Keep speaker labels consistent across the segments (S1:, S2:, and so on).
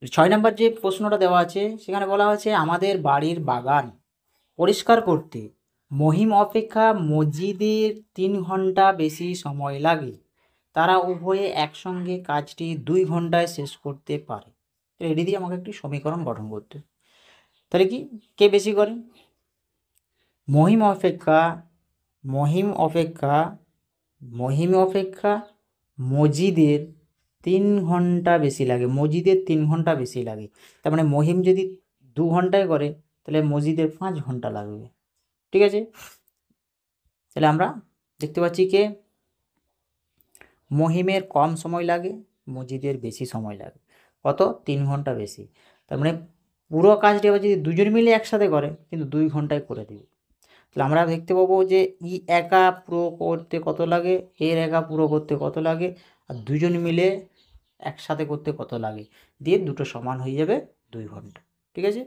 S1: 6 নম্বর যে প্রশ্নটা দেওয়া আছে সেখানে বলা আছে আমাদের বাড়ির বাগান পরিষ্কার করতে মহিম অপেক্ষা মজিদের 3 ঘন্টা বেশি সময় লাগে। তারা উভয়ে একসঙ্গে কাজটি 2 ঘন্টায় শেষ করতে পারে। এটি দিয়ে আমাকে একটি সমীকরণ গঠন করতে। তাহলে কি কে বেশি করে? মহিম অপেক্ষা মজিদের 3 ঘন্টা বেশি লাগে। মজিদের 3 ঘন্টা বেশি লাগে। তার মানে মহিম যদি 2 ঘন্টায় করে তাহলে মজিদের 5 ঘন্টা লাগবে। ঠিক আছে, তাহলে আমরা দেখতে পাচ্ছি কে মহিমের কম সময় লাগে, মজিদের বেশি সময় লাগে। কত? 3 ঘন্টা বেশি। তার মানে পুরো কাজটি আবার যদি দুজন মিলে একসাথে করে কিন্তু 2 ঘন্টায় করে দেবে। তাহলে আমরা দেখতে পাবো যে ই একা পুরো করতে কত লাগে, এর একা পুরো করতে কত লাগে, আর দুজন মিলে একসাথে করতে কত লাগে, দিয়ে দুটো সমান হয়ে যাবে 2 ঘন্টা। ঠিক আছে,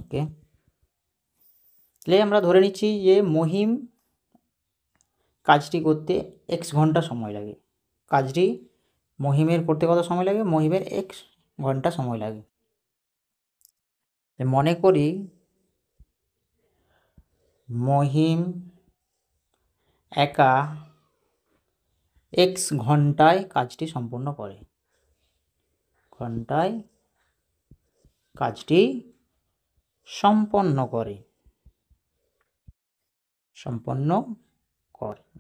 S1: ওকে। তাহলে আমরা ধরে নিচ্ছি যে মহিম কাজটি করতে x ঘন্টা সময় লাগে। কাজটি মহিমের করতে কত সময় লাগে? মহিমের x ঘন্টা সময় লাগে। মনে করি মহিম একা x ঘন্টায় কাজটি সম্পূর্ণ করে। ঘন্টায় কাজটি সম্পন্ন করে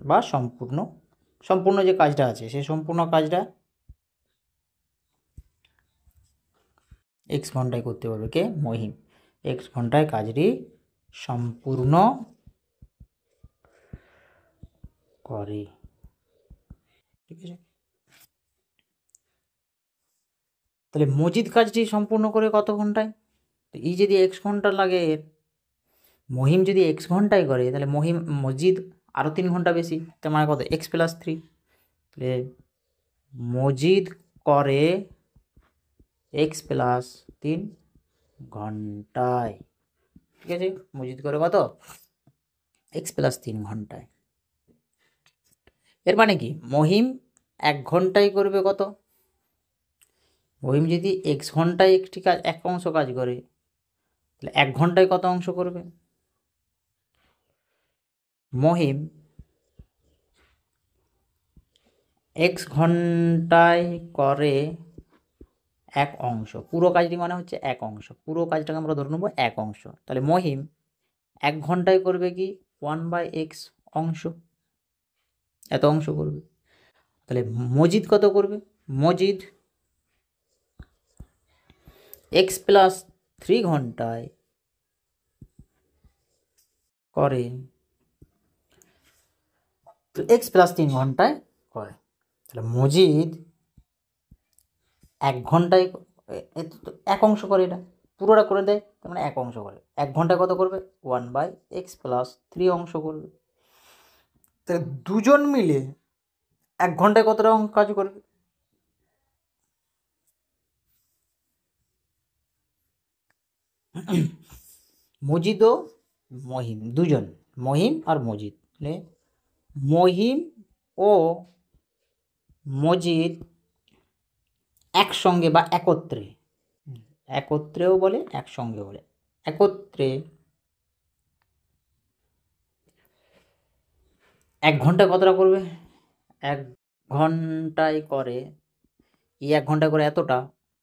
S1: বা সম্পূর্ণ যে কাজটা আছে সেই সম্পূর্ণ কাজটা x ঘন্টায় করতে পারবে কে? মহিম। x ঘন্টায় কাজটি সম্পূর্ণ করে। ঠিক আছে, তাহলে মজিদ কাজটি সম্পূর্ণ করে কত ঘন্টায়? তো এই যদি x ঘন্টা লাগে, মহিম যদি x ঘন্টায় করে তাহলে মজিদ আরও 3 ঘন্টা বেশি। তার মানে কত? x + 3। তাহলে মজিদ করে x + 3 ঘন্টায়। ঠিক আছে, মজিদ করে কত? x + 3 ঘন্টায়। এর মানে কি মহিম 1 ঘন্টায় করবে কত? মহিম যদি x ঘন্টায় একটি কাজ এক অংশ কাজ করে তাহলে 1 ঘন্টায় কত অংশ করবে? মহিম x ঘন্টায় করে 1 অংশ। পুরো কাজটি মানে হচ্ছে 1 অংশ। পুরো কাজটাকে আমরা ধরে নেব 1 অংশ। তাহলে মহিম 1 ঘন্টায় করবে কি 1/x অংশ, এত অংশ করবে। তাহলে মজিদ কত করবে? মজিদ x + 3 ঘন্টায় করে, x + 3 ঘন্টায় করে। তাহলে মজিদ 1 ঘন্টায় 1 অংশ করে, এটা পুরোটা করে দেয়, তার মানে 1 অংশ করে। 1 ঘন্টায় কত করবে? 1/x + 3 অংশ করবে। তাহলে দুজন মিলে 1 ঘন্টায় কতটা কাজ করবে? মজিদ ও মহিম, দুজন, মহিম আর মজিদ। মহিম ও মজিদ একসঙ্গে বা একত্রেও বলে, একসঙ্গে বলে, একত্রে 1 ঘন্টায় কতটা করবে? 1 ঘন্টায় করে, 1 ঘন্টায় করে এতটা,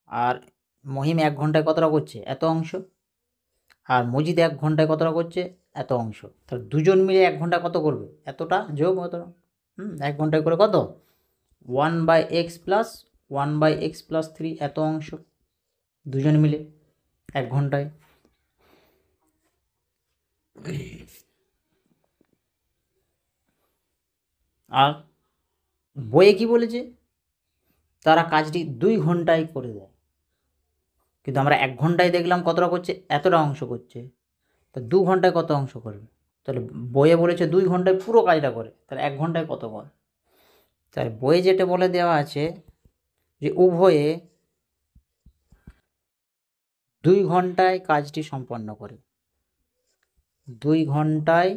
S1: আর মহিম 1 ঘন্টায় কতটা করছে? এত অংশ, আর মজিদ 1 ঘন্টায় কতটা করছে? এত অংশ। তাহলে দুজন মিলে 1 ঘন্টায় কত করবে? এতটা যোগ অতটা। 1 ঘন্টায় করে কত? 1/x + 1/x + 3 এত অংশ দুজন মিলে 1 ঘন্টায়। আর বইয়ে কি বলেছে? তারা কাজটি 2 ঘন্টায় করে দেয়, কিন্তু আমরা 1 ঘন্টায় দেখলাম কতটা করছে? এতটা অংশ করছে। তো 2 ঘন্টায় কত অংশ করবে? তাহলে বইয়ে বলেছে 2 ঘন্টায় পুরো কাজটা করে, তাহলে 1 ঘন্টায় কত করে? তাহলে বইয়ে যেটা বলে দেওয়া আছে যে উভয়ে 2 ঘন্টায় কাজটি সম্পন্ন করে। 2 ঘন্টায়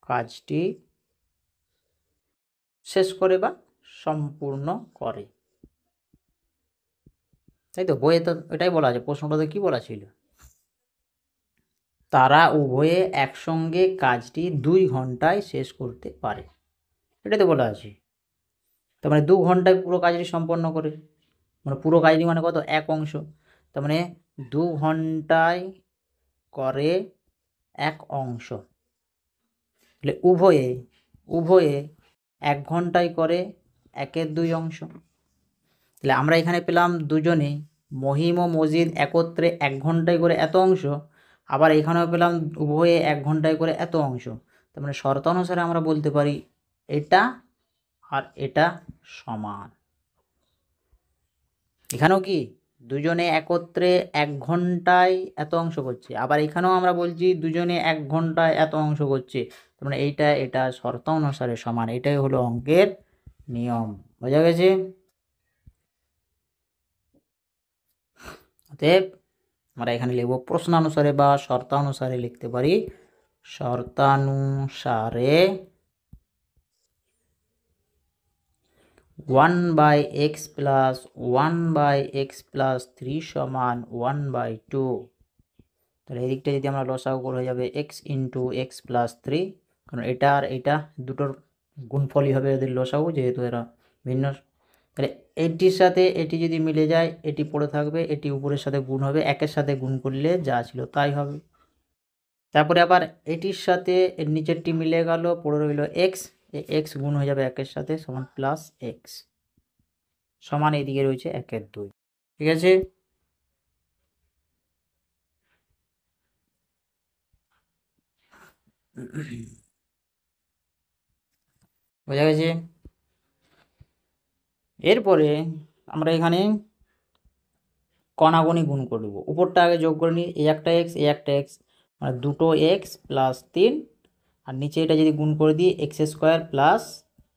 S1: কাজটি শেষ করে বা সম্পূর্ণ করে। তাই তো, বইয়ে তো এটাই বলা আছে, প্রশ্নটাতে কি বলা ছিল, তারা উভয়ে একসঙ্গে কাজটি 2 ঘন্টায় শেষ করতে পারে, এটাই তো বলা আছে। তার মানে 2 ঘন্টায় পুরো কাজটি সম্পন্ন করে, মানে পুরো কাজটি মানে কত, 1 অংশ। তার মানে 2 ঘন্টায় করে 1 অংশ, তাহলে উভয়ে উভয়ে 1 ঘন্টায় করে 1/2 অংশ। তাহলে আমরা এখানে পেলাম দুজনে, মহিম ও মজিদ একত্রে 1 ঘন্টায় করে এত অংশ, আবার এখানেও পেলাম উভয়ে 1 ঘন্টায় করে এত অংশ। তার মানে শর্তানুসারে আমরা বলতে পারি এটা আর এটা সমান। এখানেও কি দুজনে একত্রে 1 ঘন্টায় এত অংশ করছে, আবার এখানেও আমরা বলছি দুজনে 1 ঘন্টায় এত অংশ করছে। তার মানে এইটা এটা শর্তানুসারে সমান, এটাই হলো অঙ্কের নিয়ম। বোঝা গেছে? অতএব আমরা এখানে লিখব প্রশ্নানুসারে বা শর্তানুসারে লিখতে পারি, শর্তানুসারে 1/x + 1/x + 3 সমান 1/2। তাহলে এই দিকটা যদি আমরা লসাগু করে হয়ে যাবে x × x + 3, কারণ এটা আর এটা দুটোর গুণফলই হবে এদের লসাগু, যেহেতু এরা ভিন্ন। তাহলে এটির সাথে এটি যদি মিলে যায় এটি পড়ে থাকবে, এটি উপরের সাথে গুণ হবে, 1-এর সাথে গুণ করলে যা ছিল তাই হবে। তারপরে আবার এটির সাথে এর নিচেরটি মিলে গেল, পড়ে রইল x, x গুণ হয়ে যাবে 1-এর সাথে, সমান +x, সমান এইদিকে রয়েছে 1/2। ঠিক আছে? বোঝা গেছে? এরপরে আমরা এখানে কণাগণি গুণ করে দেবো, উপরটা আগে যোগ করে নিই, এই একটা x, এই একটা x, মানে 2x + 3, আর নিচে এটা যদি গুণ করে দিই x² +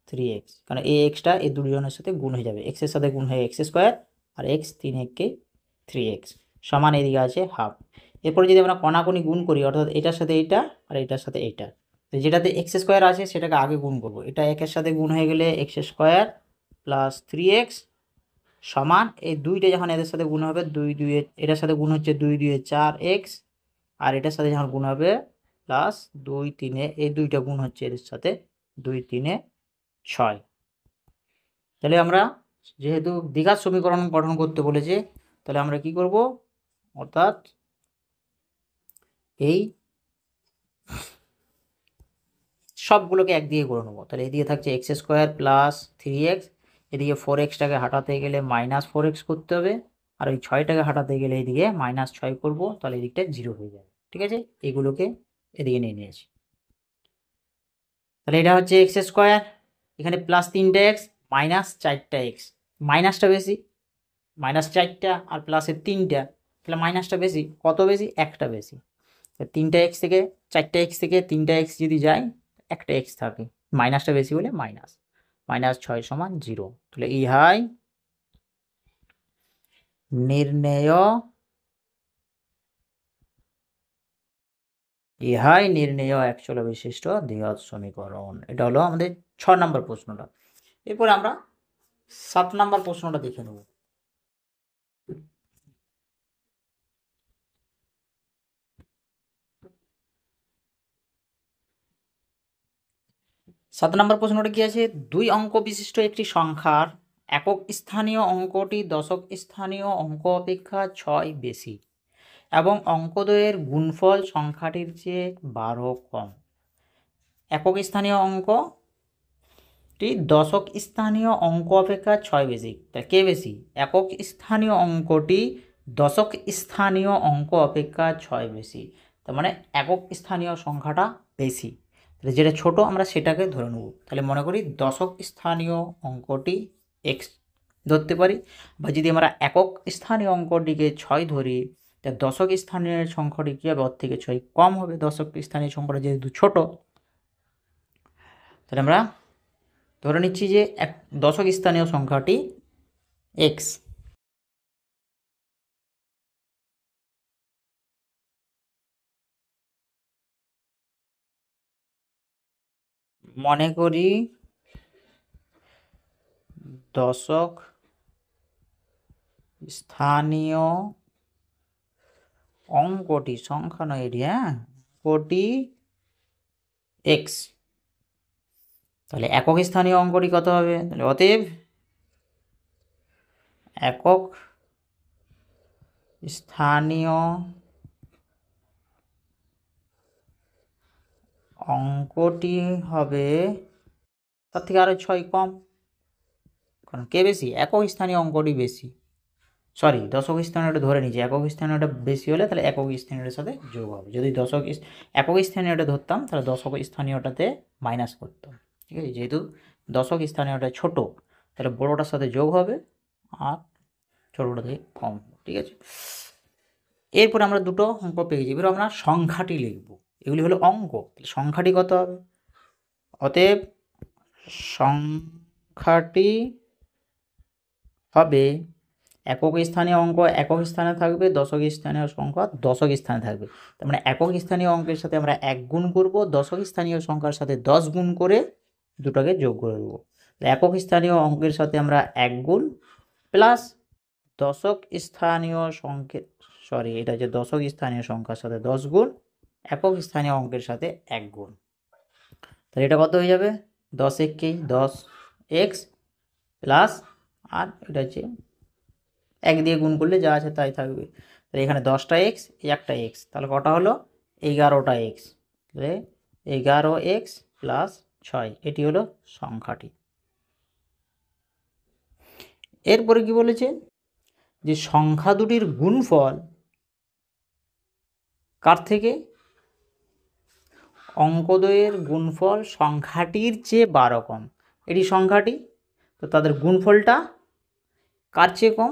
S1: 3x, কারণ এই এক্সটা এই দুজনের সাথে গুণ হয়ে যাবে, এক্সের সাথে গুণ হয়ে x² আর x 3 3x, সমান এদিকে আছে হাফ। এরপরে যদি আমরা কণাকণি গুণ করি, অর্থাৎ এটার সাথে এইটা আর এটার সাথে এইটা, তো যেটাতে x² আছে সেটাকে আগে গুণ করবো, এটা 1-এর সাথে গুণ হয়ে গেলে x² + 3x সমান এই দুইটা যখন এদের সাথে গুণ হবে, 2 এটার সাথে গুণ হচ্ছে 2 2 4x, আর এটার সাথে যখন গুণ হবে +2 3, এই দুইটা গুণ হচ্ছে এদের সাথে 2 3 6। তাহলে আমরা যেহেতু দ্বিঘাত সমীকরণ গঠন করতে বলেছে, তাহলে আমরা কি করব, অর্থাৎ এই সবগুলোকে একদিকে করে নেবো। তাহলে এদিকে থাকছে x² + 3x, এদিকে 4xটাকে হাঁটাতে গেলে -4x করতে হবে, আর ওই 6টাকে হাঁটাতে গেলে এইদিকে -6 করব, তাহলে এদিকটা 0 হয়ে যাবে। ঠিক আছে? এগুলোকে এদিকে নিয়ে নিয়েছি। তাহলে এটা হচ্ছে x², এখানে +3x -4x, মাইনাসটা বেশি, -4টা আর প্লাসের 3টা, তাহলে মাইনাসটা বেশি, কত বেশি, একটা বেশি। 3x থেকে 4x থেকে 3x যদি যায়, একটা x থাকে, মাইনাসটা বেশি হলে মাইনাস, -6 সমান 0। তাহলে ইহাই নির্ণেয় একচল বিশিষ্ট দ্বিঘাত সমীকরণ। এটা হলো আমাদের 6 নম্বর প্রশ্নটা। এরপর আমরা 7 নম্বর প্রশ্নটা দেখে নেব। 7 নম্বর প্রশ্নটা কি আছে, 2 অঙ্ক বিশিষ্ট একটি সংখ্যার একক স্থানীয় অঙ্কটি দশক স্থানীয় অঙ্ক অপেক্ষা 6 বেশি এবং অঙ্কদ্বয়ের গুণফল সংখ্যাটির চেয়ে 12 কম। একক স্থানীয় অঙ্কটি দশক স্থানীয় অঙ্ক অপেক্ষা 6 বেশি। তা কে বেশি? একক স্থানীয় অঙ্কটি দশক স্থানীয় অঙ্ক অপেক্ষা 6 বেশি, তার মানে একক স্থানীয় সংখ্যাটা বেশি। তাহলে যেটা ছোট আমরা সেটাকে ধরে নেব। তাহলে মনে করি দশক স্থানীয় অঙ্কটি x ধরতে পারি, বা যদি আমরা একক স্থানীয় অঙ্কটিকে 6 ধরি, তা দশক স্থানীয় সংখ্যাটি কী হবে, ওর থেকে 6 কম হবে, দশক স্থানীয় সংখ্যাটা যেহেতু ছোট। তাহলে আমরা ধরে নিচ্ছি যে দশক স্থানীয় সংখ্যাটি x। মনে করি দশক স্থানীয় অঙ্কটি, সংখ্যা নয় এটি, হ্যাঁ, অঙ্কটি এক্স। তাহলে একক স্থানীয় অঙ্কটি কত হবে? তাহলে অতএব একক স্থানীয় অঙ্কটি হবে তার থেকে আরো 6 কম। কারণ কে বেশি? একক স্থানীয় অঙ্কটি বেশি। সরি, দশক স্থানীয়টা ধরে নিচ্ছি। একক স্থানীয়টা বেশি হলে তাহলে একক স্থানীয়টার সাথে যোগ হবে। যদি একক স্থানীয়টা ধরতাম তাহলে দশক স্থানীয়টাতে মাইনাস করতাম। ঠিক আছে, যেহেতু দশক স্থানীয়টা ছোট তাহলে বড়োটার সাথে যোগ হবে আর ছোটোটা থেকে কম। ঠিক আছে, এরপর আমরা দুটো অঙ্ক পেয়ে যাই। এবার আমরা সংখ্যাটি লিখব। এগুলি হলো অঙ্ক, সংখ্যাটি কত হবে? অতএব সংখ্যাটি হবে একক স্থানীয় অঙ্ক একক স্থানে থাকবে, দশক স্থানীয় সংখ্যা দশক স্থানে থাকবে। তার মানে একক স্থানীয় অঙ্কের সাথে আমরা 1 গুণ করব, দশক স্থানীয় সংখ্যার সাথে 10 গুণ করে দুটোকে যোগ করে দেবো। একক স্থানীয় অঙ্কের সাথে আমরা 1 গুণ প্লাস দশক স্থানীয় সংখ্যা, সরি এটা যে দশক স্থানীয় সংখ্যার সাথে 10 গুণ, একক স্থানীয় অঙ্কের সাথে 1 গুণ। তাহলে এটা কত হয়ে যাবে? 10 একেই 10 এক্স প্লাস, আর এটা হচ্ছে 1 দিয়ে গুণ করলে যা আছে তাই থাকবে। তাহলে এখানে 10টা এক্স, একটা এক্স, তাহলে কটা হলো? 11টা এক্স। তাহলে 11 এক্স প্লাস 6, এটি হলো সংখ্যাটি। এরপরে কি বলেছে? যে সংখ্যা দুটির গুণফল কার থেকে? অঙ্কদ্বয়ের গুণফল সংখ্যাটির চেয়ে 12 কম। এটি সংখ্যাটি, তো তাদের গুণফলটা কার চেয়ে কম?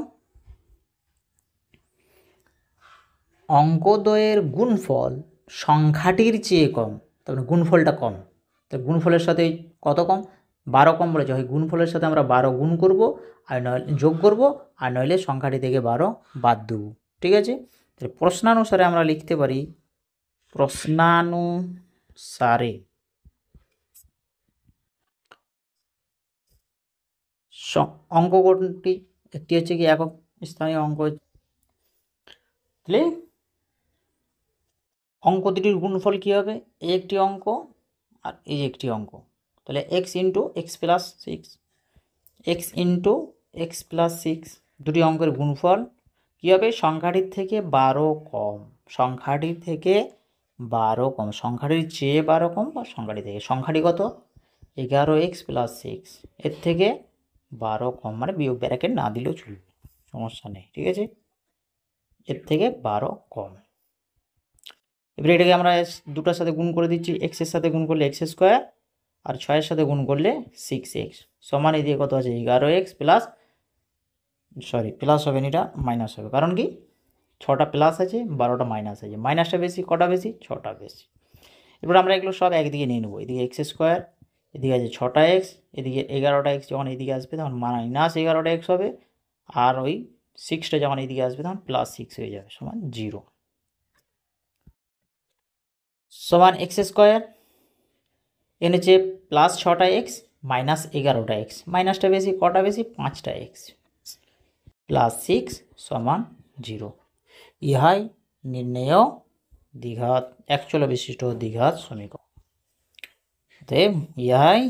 S1: অঙ্কদ্বয়ের গুণফল সংখ্যাটির চেয়ে কম, তার গুণফলটা কম। তো গুণফলের সাথে কত কম? 12 কম বলেছে। হয় গুণফলের সাথে আমরা 12 গুণ করব আর নয় যোগ করব, আর নইলে সংখ্যাটি থেকে 12 বাদ দেব। ঠিক আছে, তাহলে প্রশ্নানুসারে আমরা লিখতে পারি, প্রশ্নানুসারে অঙ্ক কোনটি? একটি হচ্ছে কি একক স্থানীয় অঙ্ক। তাহলে অঙ্ক দুটির গুণফল কী হবে? এই একটি অঙ্ক আর এই একটি অঙ্ক। তাহলে x into x plus 6, x into x plus 6, দুটি অঙ্কের গুণফল কী হবে? সংখ্যাটির থেকে 12 কম। সংখ্যাটির থেকে 12 কম, সংখ্যাটির চেয়ে 12 কম বা সংখ্যাটি থেকে। সংখ্যাটি কত? 11x প্লাস 6, এর থেকে 12 কম, মানে বিয়োগ ব্র্যাকেট না দিলেও চলবে, সমস্যা নেই। ঠিক আছে, এর থেকে 12 কম। এবারে এটাকে আমরা দুটার সাথে গুণ করে দিচ্ছি। এক্সের সাথে গুণ করলে এক্স স্কোয়ার, আর 6-এর সাথে গুণ করলে 6x সমান এদিকে কত আছে? 11x প্লাস, সরি প্লাস হবে না, এটা মাইনাস হবে। কারণ কি? 6টা প্লাস আছে, 12টা মাইনাস আছে। মাইনাসটা বেশি, কটা বেশি? 6টা বেশি। এবার আমরা এগুলো সব একদিকে নিয়ে নেবো। এদিকে এক্স স্কোয়ার, এদিকে আছে 6টা এক্স, এদিকে 11টা এক্স যখন এদিকে আসবে তখন মাইনাস 11টা এক্স হবে, আর ওই 6টা যখন এদিকে আসবে তখন প্লাস 6 হয়ে যাবে, সমান 0। সমান এক্স স্কোয়ার, এর নিচে প্লাস 6টা এক্স মাইনাস 11টা এক্স, মাইনাসটা বেশি, কটা বেশি? 5টা এক্স প্লাস 6 সমান 0। ইহাই নির্ণেয় দ্বিঘাত একচল বিশিষ্ট দ্বিঘাত সমীকরণ। অতএব ইহাই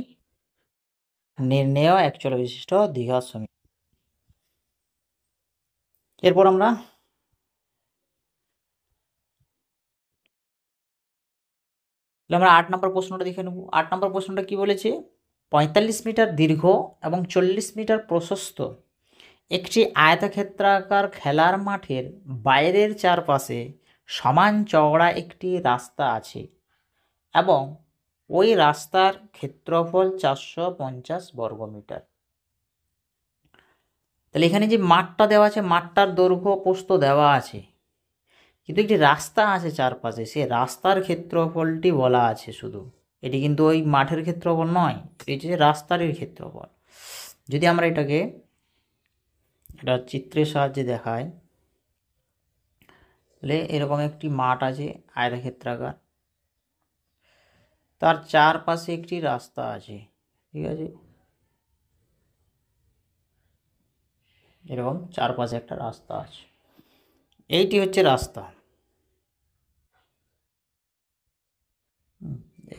S1: নির্ণেয় একচল বিশিষ্ট দ্বিঘাত সমীকরণ। এরপর আমরা আমরা 8 নম্বর প্রশ্নটা দেখে নেব। 8 নম্বর প্রশ্নটা কি বলেছে? 45 মিটার দীর্ঘ এবং 40 মিটার প্রশস্ত একটি আয়তক্ষেত্রাকার খেলার মাঠের বাইরের চারপাশে সমান চওড়া একটি রাস্তা আছে এবং ওই রাস্তার ক্ষেত্রফল 450 বর্গমিটার। তাহলে এখানে যে মাঠটা দেওয়া আছে, মাঠটার দৈর্ঘ্য প্রস্থ দেওয়া আছে, কিন্তু একটি রাস্তা আছে চারপাশে, সে রাস্তার ক্ষেত্রফলটি বলা আছে শুধু। এটি কিন্তু ওই মাঠের ক্ষেত্রফল নয়, এটি যে রাস্তারই ক্ষেত্রফল। যদি আমরা এটাকে এটা চিত্রের সাহায্যে দেখাই, তাহলে এরকম একটি মাঠ আছে আয়তক্ষেত্রাকার, তার চারপাশে একটি রাস্তা আছে। ঠিক আছে, এরকম চারপাশে একটা রাস্তা আছে, এইটি হচ্ছে রাস্তা।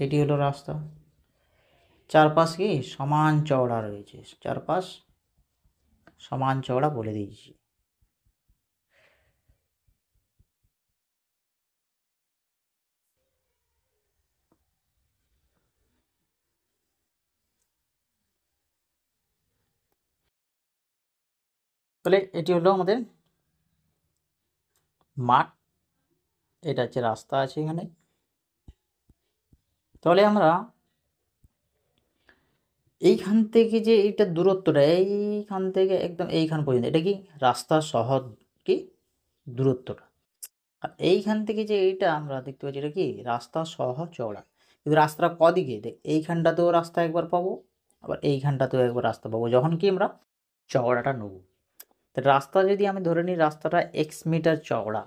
S1: এটি হলো রাস্তা, চারপাশ কি সমান চওড়া রয়েছে, চারপাশ সমান চওড়া বলে দিয়েছি। তাহলে এটি হলো আমাদের মাঠ, এটা হচ্ছে রাস্তা আছে এখানে। তাহলে আমরা এইখান থেকে যে এইটা দূরত্বটা, এইখান থেকে একদম এইখান পর্যন্ত, এটা কি রাস্তা সহ কি দূরত্বটা। আর এইখান থেকে যে এইটা আমরা দেখতে পাচ্ছি, এটা কি রাস্তা সহ চওড়া। কিন্তু রাস্তাটা কদিকে, দেখ এইখানটাতেও রাস্তা একবার পাবো, আবার এইখানটাতেও একবার রাস্তা পাবো, যখন কি আমরা চওড়াটা নেব। তো রাস্তা যদি আমি ধরে নিই রাস্তাটা এক্স মিটার চওড়া,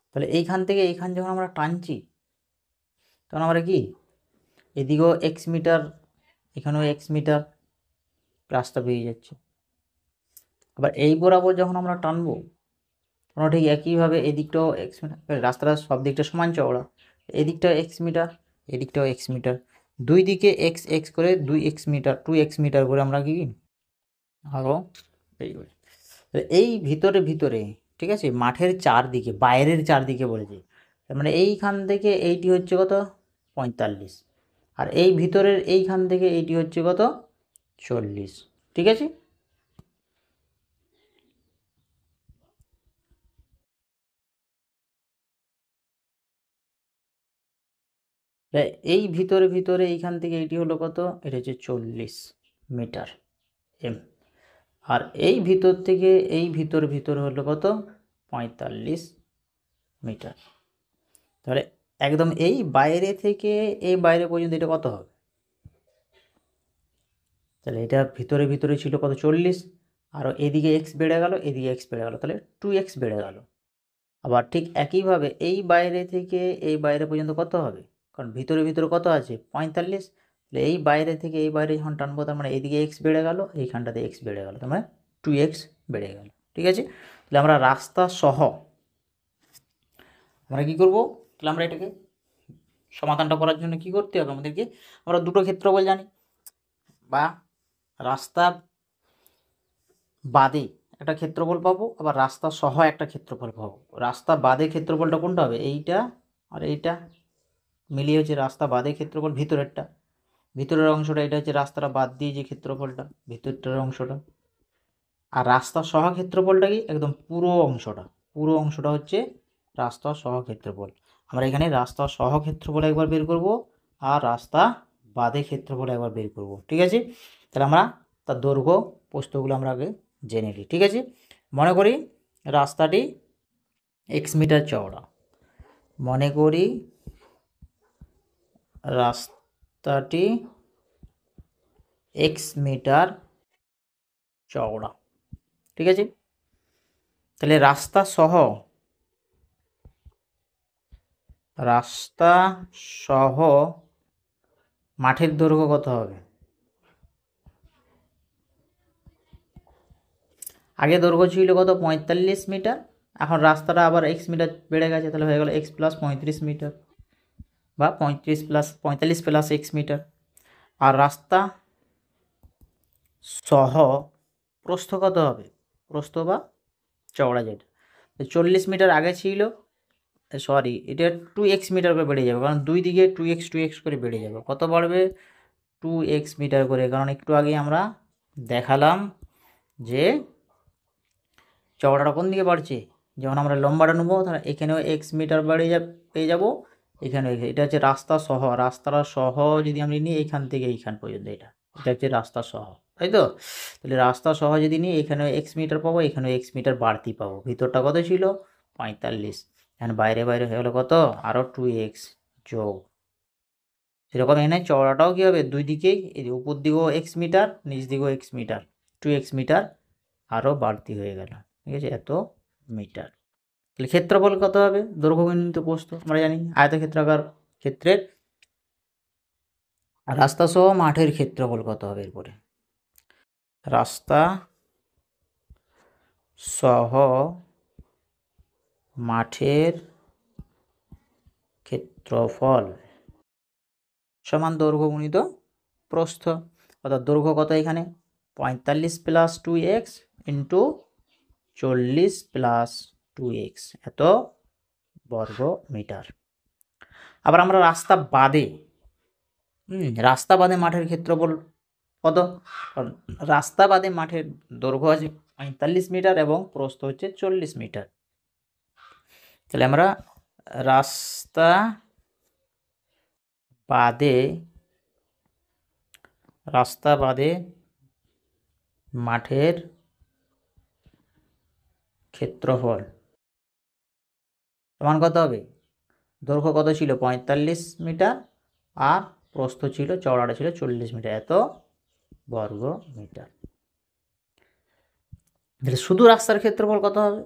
S1: তাহলে এইখান থেকে এইখান যখন আমরা টানছি, তখন আমরা কি এদিকেও এক্স মিটার, এখানেও এক্স মিটার রাস্তা বেরিয়ে যাচ্ছে। আবার এই বরাবর যখন আমরা টানবো, তখন ঠিক একইভাবে এদিকটাও এক্স মিটার, রাস্তাটা সব দিকটা সমান চওড়া, এদিকটাও এক্স মিটার, এদিকটাও এক্স মিটার, দুই দিকে এক্স এক্স করে 2x মিটার, 2x মিটার করে আমরা কি আরও এই করি। এই ভিতরে ভিতরে ঠিক আছে, মাঠের চারদিকে, বাইরের চারদিকে বলেছি, তার মানে এইখান থেকে এইটি হচ্ছে কত 45, আর এই ভিতরের এইখান থেকে এইটি হচ্ছে কত 40, ঠিক আছে। এই ভিতরে ভিতরে এইখান থেকে এইটি হলো কত, এটা হচ্ছে 40 মিটার এম, আর এই ভিতর থেকে এই ভিতর ভিতরে হলো কত 45 মিটার। তাহলে একদম এই বাইরে থেকে এই বাইরে পর্যন্ত এটা কত হবে, তাহলে এটা ভিতরে ভিতরে ছিল কত 40, আর এদিকে এক্স বেড়ে গেল, এদিকে এক্স বেড়ে গেল, তাহলে 2x বেড়ে গেল। আবার ঠিক একইভাবে এই বাইরে থেকে এই বাইরে পর্যন্ত কত হবে, কারণ ভিতরে ভিতরে কত আছে 45, তাহলে এই বাইরে থেকে এই বাইরে যখন টানবো, তার মানে এইদিকে এক্স বেড়ে গেল, এইখানটাতে এক্স বেড়ে গেল, তার মানে 2x বেড়ে গেল, ঠিক আছে। তাহলে আমরা রাস্তা সহ আমরা কী করবো, তাহলে আমরা এটাকে সমাধানটা করার জন্য কি করতে হবে আমাদেরকে, আমরা দুটো ক্ষেত্রফল জানি, বা রাস্তা বাদে একটা ক্ষেত্রফল পাবো, আবার রাস্তা সহ একটা ক্ষেত্রফল পাবো। রাস্তা বাদে ক্ষেত্রফলটা কোনটা হবে, এইটা আর এইটা মিলিয়ে হচ্ছে রাস্তা বাদে ক্ষেত্রফল, ভিতরেরটা, ভিতরের অংশটা, এটা হচ্ছে রাস্তাটা বাদ দিয়ে যে ক্ষেত্রফলটা, ভিতরটার অংশটা। আর রাস্তা সহ ক্ষেত্রফলটা কি একদম পুরো অংশটা, পুরো অংশটা হচ্ছে রাস্তা সহ ক্ষেত্রফল। আমরা এখানে রাস্তা সহ ক্ষেত্রফল একবার বের করব, আর রাস্তা বাদে ক্ষেত্রফল একবার বের করব, ঠিক আছে। তাহলে আমরা তার দৈর্ঘ্য প্রস্থগুলো আমরা আগে জেনে নিই, ঠিক আছে। মনে করি রাস্তাটি এক্স মিটার চওড়া, মনে করি রাস্তাটি এক্স মিটার চওড়া, ঠিক আছে। তাহলে রাস্তা সহ মাঠের দৈর্ঘ্য কত হবে, আগে দৈর্ঘ্য ছিল কত 45 মিটার, এখন রাস্তাটা আবার এক্স মিটার বেড়ে গেছে, তাহলে হয়ে গেল এক্স প্লাস 35 মিটার, বা 45 প্লাস এক্স মিটার। আর রাস্তা সহ প্রস্থ কত হবে, প্রস্থ বা চওড়া যেটা 40 মিটার আগে ছিল, সরি এটা 2x মিটার করে বেড়ে যাবে, কারণ দুই দিকে 2x করে বেড়ে যাবে, কত বাড়বে 2x মিটার করে, কারণ একটু আগে আমরা দেখালাম যে চওড়াটা কোন দিকে বাড়ছে, যখন আমরা লম্বাটা নেবো তাহলে এখানেও এক্স মিটার পেয়ে যাবো, এখানেও এটা হচ্ছে রাস্তা সহ, রাস্তাটা সহ যদি আমি নিই এইখান থেকে এইখান পর্যন্ত, এটা হচ্ছে রাস্তা সহ, তাই তো। তাহলে রাস্তা সহ যদি নিই এখানেও এক্স মিটার পাবো, এখানেও এক্স মিটার বাড়তি পাবো, ভিতরটা কত ছিল 45, এখন বাইরে বাইরে হয়ে গেলো কত আরও 2x যোগ, সেরকম এখানে চওড়াটাও কী হবে, দুই দিকেই এই উপর দিকেও এক্স মিটার, নিচ দিকেও এক্স মিটার, 2x মিটার আরও বাড়তি হয়ে গেল, ঠিক আছে, এত মিটার। তাহলে ক্ষেত্রফল কত হবে, দৈর্ঘ্য গুণিত প্রস্থ আমরা জানি, আয়তক্ষেত্রাকার ক্ষেত্রের রাস্তা সহ মাঠের ক্ষেত্রফল কত হবে, এরপরে রাস্তা সহ মাঠের ক্ষেত্রফল সমান দৈর্ঘ্য গুণিত প্রস্থ। অর্থাৎ দৈর্ঘ্য কত এখানে 45 plus 2x into 40 plus 2x, এত বর্গ মিটার। আবার আমরা রাস্তা বাদে মাঠের ক্ষেত্রফল কত? রাস্তা বাদে মাঠের দৈর্ঘ্য আছে 45 মিটার এবং প্রস্থ হচ্ছে 40 মিটার। তাহলে আমরা রাস্তা বাদে মাঠের ক্ষেত্রফল সমান কত হবে? দৈর্ঘ্য কত ছিল 45 মিটার আর প্রস্থ ছিল, চওড়াটা ছিল 40 মিটার, এত বর্গ মিটার। তাহলে শুধু রাস্তার ক্ষেত্রফল কত হবে?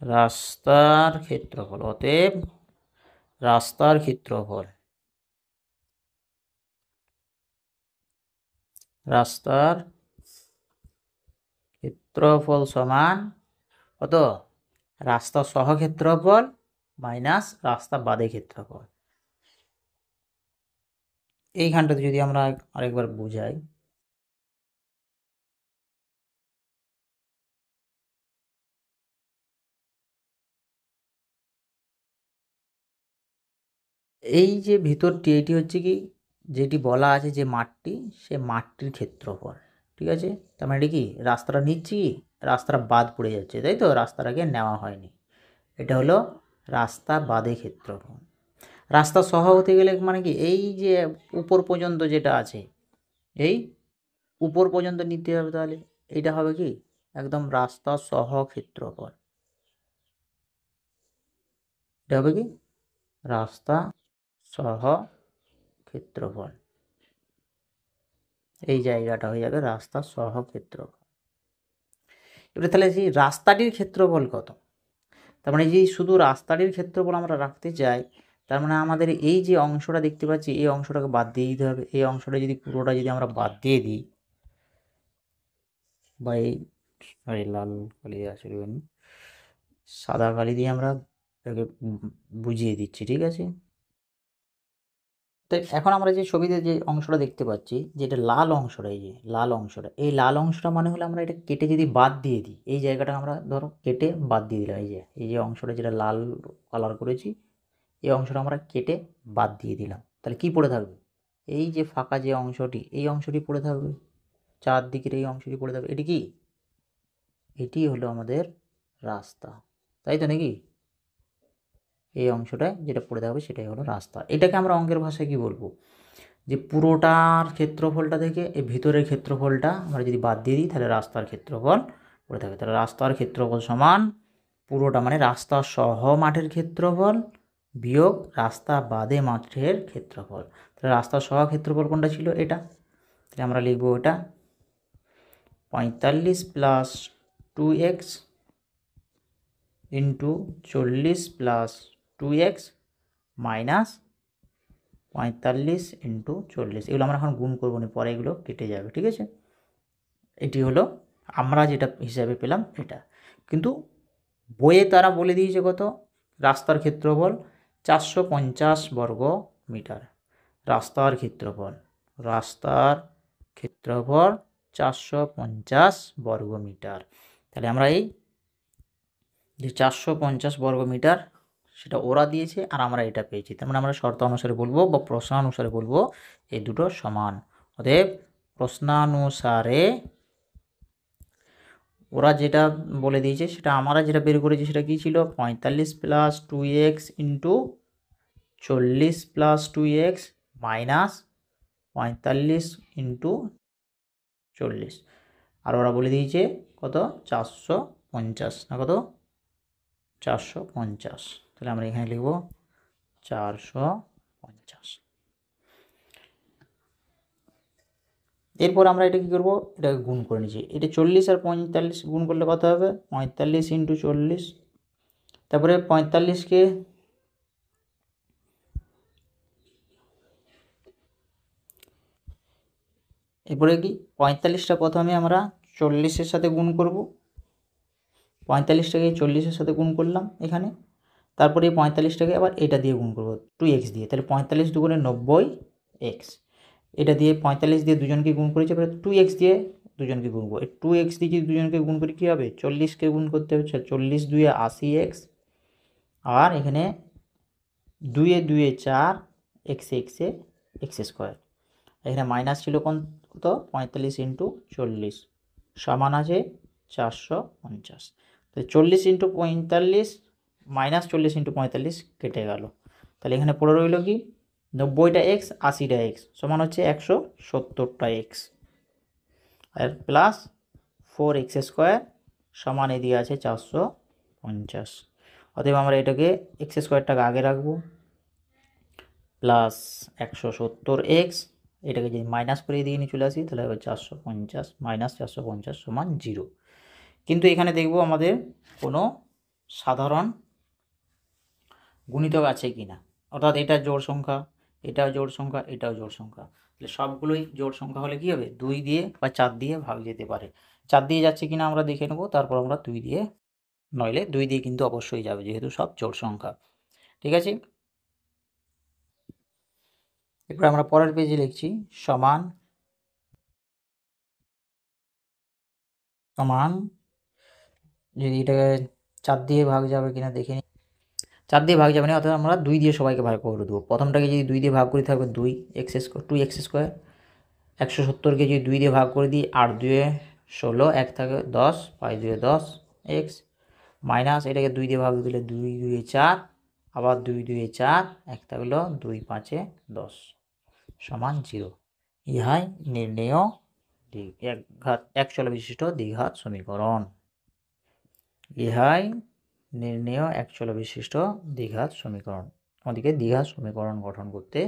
S1: রাস্তার ক্ষেত্রফল, অতএব রাস্তার ক্ষেত্রফল সমান কত? রাস্তা সহ ক্ষেত্রফল মাইনাস রাস্তা বাদে ক্ষেত্রফল। এইখানটাতে যদি আমরা আরেকবার বুঝাই, এই যে ভিতরটি, এটি হচ্ছে কি যেটি বলা আছে যে মাঠটি, সে মাঠটির ক্ষেত্রফল, ঠিক আছে? তার মানে কি রাস্তাটা নিচ্ছি, রাস্তাটা বাদ পড়ে যাচ্ছে, তাই তো? রাস্তাটাকে নেওয়া হয়নি, এটা হলো রাস্তা বাদে ক্ষেত্রফল। রাস্তা সহ হতে গেলে মানে কি এই যে উপর পর্যন্ত যেটা আছে, এই উপর পর্যন্ত নিতে হবে, তাহলে এইটা হবে কি একদম রাস্তা সহ ক্ষেত্রফল। এটা হবে কি রাস্তা সহ ক্ষেত্রফল, এই জায়গাটা হয়ে যাবে রাস্তা সহ ক্ষেত্রফল। এবারে তাহলে যে রাস্তাটির ক্ষেত্রফল কত? তার মানে যে শুধু রাস্তাটির ক্ষেত্রফল আমরা রাখতে চাই, তার মানে আমাদের এই যে অংশটা দেখতে পাচ্ছি, এই অংশটাকে বাদ দিয়ে দিতে হবে। এই অংশটা যদি পুরোটা যদি আমরা বাদ দিয়ে দিই, বা এই লাল কালি আসলে সাদা কালি দিয়ে আমরা এটাকে বুঝিয়ে দিচ্ছি, ঠিক আছে? তো এখন আমরা যে ছবিতে যে অংশটা দেখতে পাচ্ছি, যেটা লাল অংশটা, এই যে লাল অংশটা, এই লাল অংশটা মানে হলো আমরা এটা কেটে যদি বাদ দিয়ে দিই, এই জায়গাটা আমরা ধরো কেটে বাদ দিয়ে দিলাম, এই যে অংশটা যেটা লাল কালার করেছি, এই অংশটা আমরা কেটে বাদ দিয়ে দিলাম, তাহলে কি পড়ে থাকবে? এই যে ফাঁকা যে অংশটি, এই অংশটি পড়ে থাকবে, চারদিকের এই অংশটি পড়ে থাকবে। এটি কি? এটি হলো আমাদের রাস্তা, তাই তো নাকি? এই অংশটায় যেটা পড়ে থাকবে সেটাই হলো রাস্তা। এটাকে আমরা অঙ্কের ভাষায় কি বলবো? যে পুরোটার ক্ষেত্রফলটা থেকে এই ভিতরের ক্ষেত্রফলটা আমরা যদি বাদ দিয়ে দিই, তাহলে রাস্তার ক্ষেত্রফল পড়ে থাকবে। তাহলে রাস্তার ক্ষেত্রফল সমান পুরোটা মানে রাস্তা সহ মাঠের ক্ষেত্রফল বিয়োগ রাস্তা বাদে মাঠের ক্ষেত্রফল। তাহলে রাস্তা সহ ক্ষেত্রফল কোনটা ছিল? এটা। তাহলে আমরা লিখবো এটা 45 plus 2x into 40 plus 2x minus 45 into 40। এগুলো আমরা এখন গুণ করবো না, পরে এগুলো কেটে যাবে, ঠিক আছে? এটি হলো আমরা যেটা হিসাবে পেলাম এটা। কিন্তু বইয়ে তারা বলে দিয়েছে কত? রাস্তার ক্ষেত্রফল 450 বর্গ মিটার। রাস্তার ক্ষেত্রফল 450 বর্গ মিটার। তাহলে আমরা এই যে 450 বর্গ মিটার সেটা ওরা দিয়েছে আর আমরা এটা পেয়েছি, তার মানে আমরা শর্ত অনুসারে বলবো বা প্রশ্নানুসারে বলবো এই দুটো সমান। অতএব প্রশ্নানুসারে ওরা যেটা বলে দিয়েছে সেটা আমরা যেটা বের করেছি সেটা কী ছিল? 45 plus 2x into 40 plus 2x minus 45 into 40। আর ওরা বলে দিয়েছে কত? 450 না কত? 450। তাহলে আমরা এখানে লিখব 450। এরপর আমরা এটা কী করবো? এটাকে গুণ করে নিচ্ছি। এটা 40 আর 45 গুণ করলে কত হবে? 45 ইন্টু 40। তারপরে 45কে এরপরে কি 45টা প্রথমে আমরা 40-এর সাথে গুণ করব, 45টাকে 40-এর সাথে গুণ করলাম এখানে, তারপরে এই 45টাকে আবার এটা দিয়ে গুণ করবো 2x দিয়ে, তাহলে 45 দুগুণে 90x। এটা দিয়ে 45 দিয়ে দুজনকে গুণ করেছি, এবার 2x দিয়ে দুজনকে গুণ করবো। 2x দিয়ে যদি দুজনকে গুণ করি কী হবে, 40কে গুণ করতে হবে, 40 2 80x, আর এখানে 2 2 4 x x স্কোয়ার, এখানে মাইনাস ছিল কত 45 × 40 সমান আছে 450। তো 40 × 45 মাইনাস 40 × 45 কেটে গেল, তাহলে এখানে পড়ে রইল কি 90টা x 80টা x সমান হচ্ছে 170টা x, আর প্লাস 4x স্কোয়ার সমান এদিকে আছে 450। অতএব আমরা এটাকে x স্কোয়ারটাকে আগে রাখবো, প্লাস 170x, এটাকে যদি মাইনাস করে এদিকে নিয়ে চলে আসি তাহলে হবে 450 মাইনাস 450 সমান 0। কিন্তু এখানে দেখব আমাদের কোনো সাধারণ গুণিতক আছে কি না, অর্থাৎ এটা জোড় সংখ্যা, এটাও জোড় সংখ্যা, এটাও জোড় সংখ্যা, তাহলে সবগুলোই জোড় সংখ্যা হলে কী হবে 2 দিয়ে বা 4 দিয়ে ভাগ যেতে পারে। 4 দিয়ে যাচ্ছে কিনা আমরা দেখে নেব, তারপর আমরা 2 দিয়ে, নইলে 2 দিয়ে কিন্তু অবশ্যই যাবে যেহেতু সব জোড় সংখ্যা। ঠিক আছে, এরপর আমরা পরের পেজে লিখছি সমান সমান, যদি এটাকে 4 দিয়ে ভাগ যাবে কিনা দেখে নিই, 4 দিয়ে ভাগ যাবে না, অর্থাৎ আমরা 2 দিয়ে সবাইকে ভাগ করে দেবো। প্রথমটাকে যদি 2 দিয়ে ভাগ করে থাকবে 2x স্কোয়ার, 170কে যদি 2 দিয়ে ভাগ করে দিই 8 2 16, 1 থাকে 10, 5 2 10 x, মাইনাস এটাকে 2 দিয়ে ভাগ দিলে 2 2 4, আবার 2 2 4, 1 থাকলো 2 5 10 সমান 0। ইহাই নির্ণেয় এক চল বিশিষ্ট দ্বিঘাত সমীকরণ। ইহাই নির্ণেয় এক চল বিশিষ্ট দ্বিঘাত সমীকরণ, আমাদেরকে দ্বিঘাত সমীকরণ গঠন করতে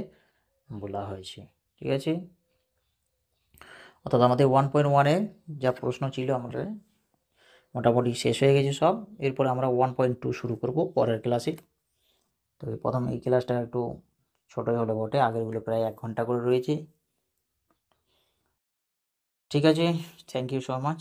S1: বলা হয়েছে। ঠিক আছে, অর্থাৎ আমাদের 1.1-এ যা প্রশ্ন ছিল আমাদের মোটামুটি শেষ হয়ে গেছে সব। এরপরে আমরা 1.2 শুরু করব পরের ক্লাসে। তো প্রথম এই ক্লাসটা একটু ছোটোই হলে বটে, আগেরগুলো প্রায় 1 ঘন্টা করে রয়েছে। ঠিক আছে, থ্যাংক ইউ সো মাচ।